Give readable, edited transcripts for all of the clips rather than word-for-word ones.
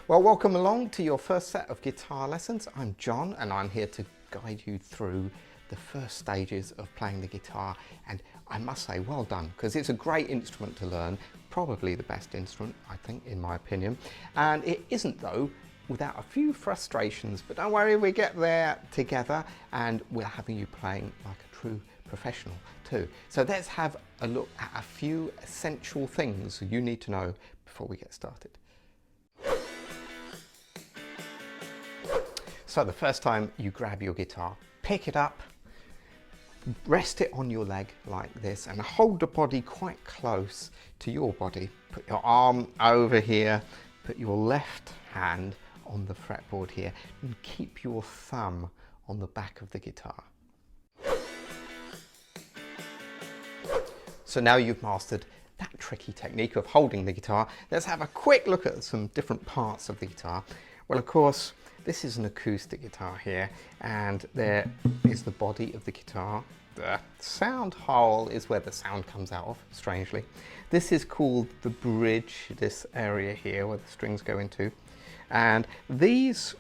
Well, welcome along to your first set of guitar lessons. I'm John and I'm here to guide you through the first stages of playing the guitar, and I must say well done, because it's a great instrument to learn, probably the best instrument I think in my opinion, and it isn't though without a few frustrations, but don't worry, we get there together and we're having you playing like a true professional too. So let's have a look at a few essential things you need to know before we get started. So the first time you grab your guitar, pick it up, rest it on your leg like this and hold the body quite close to your body. Put your arm over here, put your left hand on the fretboard here and keep your thumb on the back of the guitar. So now you've mastered that tricky technique of holding the guitar. Let's have a quick look at some different parts of the guitar. Well, of course, this is an acoustic guitar here, and there is the body of the guitar. The sound hole is where the sound comes out of, strangely. This is called the bridge, this area here where the strings go into. And these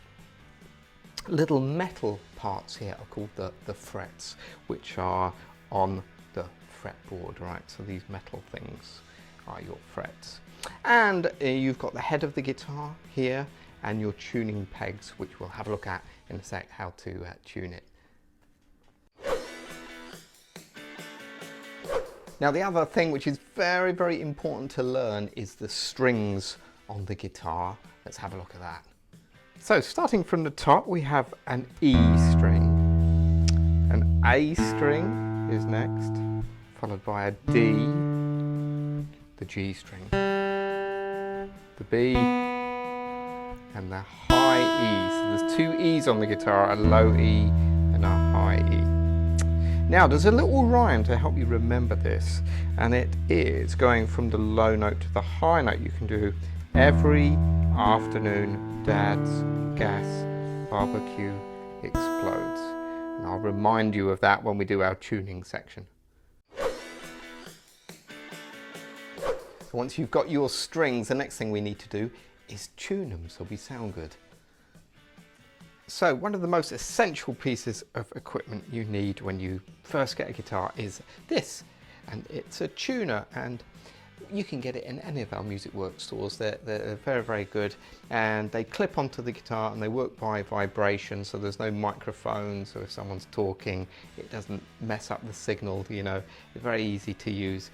little metal parts here are called the frets, which are on the fretboard, right? So these metal things are your frets. And you've got the head of the guitar here, and your tuning pegs, which we'll have a look at in a sec, how to tune it. Now the other thing which is very, very important to learn is the strings on the guitar. Let's have a look at that. So starting from the top, we have an E string, an A string is next, followed by a D, the G string, the B, and the high E. So there's two E's on the guitar, a low E and a high E. Now there's a little rhyme to help you remember this, and it is going from the low note to the high note. You can do every afternoon Dad's gas barbecue explodes. And I'll remind you of that when we do our tuning section. So once you've got your strings, the next thing we need to do is tune them so we sound good. So one of the most essential pieces of equipment you need when you first get a guitar is this, and it's a tuner, and you can get it in any of our Music Works stores. They're very, very good, and they clip onto the guitar and they work by vibration, so there's no microphone, so if someone's talking it doesn't mess up the signal, you know. It's very easy to use.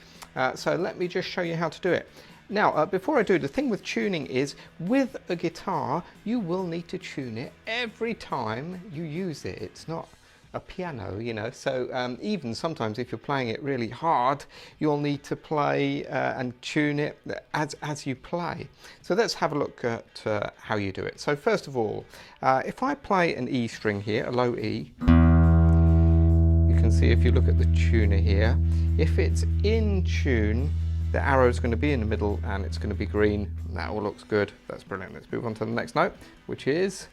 So let me just show you how to do it. Now, before I do, the thing with tuning is, with a guitar, you will need to tune it every time you use it. It's not a piano, you know, so even sometimes if you're playing it really hard, you'll need to play and tune it as you play. So let's have a look at how you do it. So first of all, if I play an E string here, a low E, you can see if you look at the tuner here, if it's in tune, the arrow is going to be in the middle and it's going to be green. That all looks good. That's brilliant. Let's move on to the next note, which is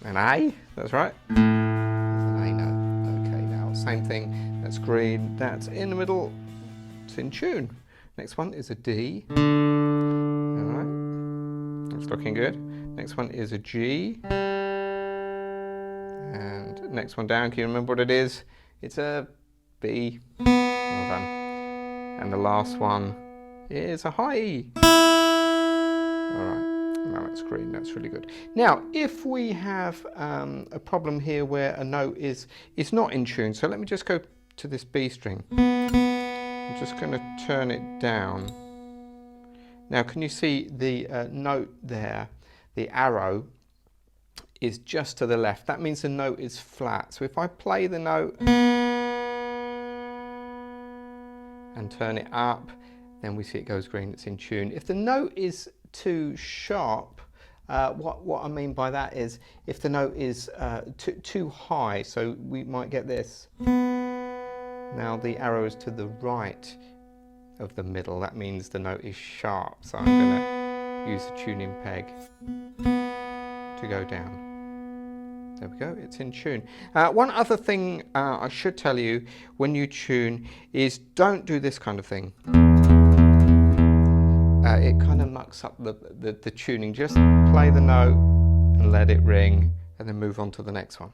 an A. That's right. There's an A note. Okay, now same thing. That's green. That's in the middle. It's in tune. Next one is a D. All right. That's looking good. Next one is a G. And next one down. Can you remember what it is? It's a B. Well done. And the last one is a high E. All right, now that's green, that's really good. Now, if we have a problem here where a note is not in tune, so let me just go to this B string. I'm just going to turn it down. Now, can you see the note there, the arrow, is just to the left. That means the note is flat. So if I play the note and turn it up, then we see it goes green, it's in tune. If the note is too sharp, what I mean by that is if the note is too high, so we might get this. Now the arrow is to the right of the middle, that means the note is sharp, so I'm going to use the tuning peg to go down. There we go, it's in tune. One other thing I should tell you when you tune is don't do this kind of thing. it kind of mucks up the tuning. Just play the note and let it ring, and then move on to the next one.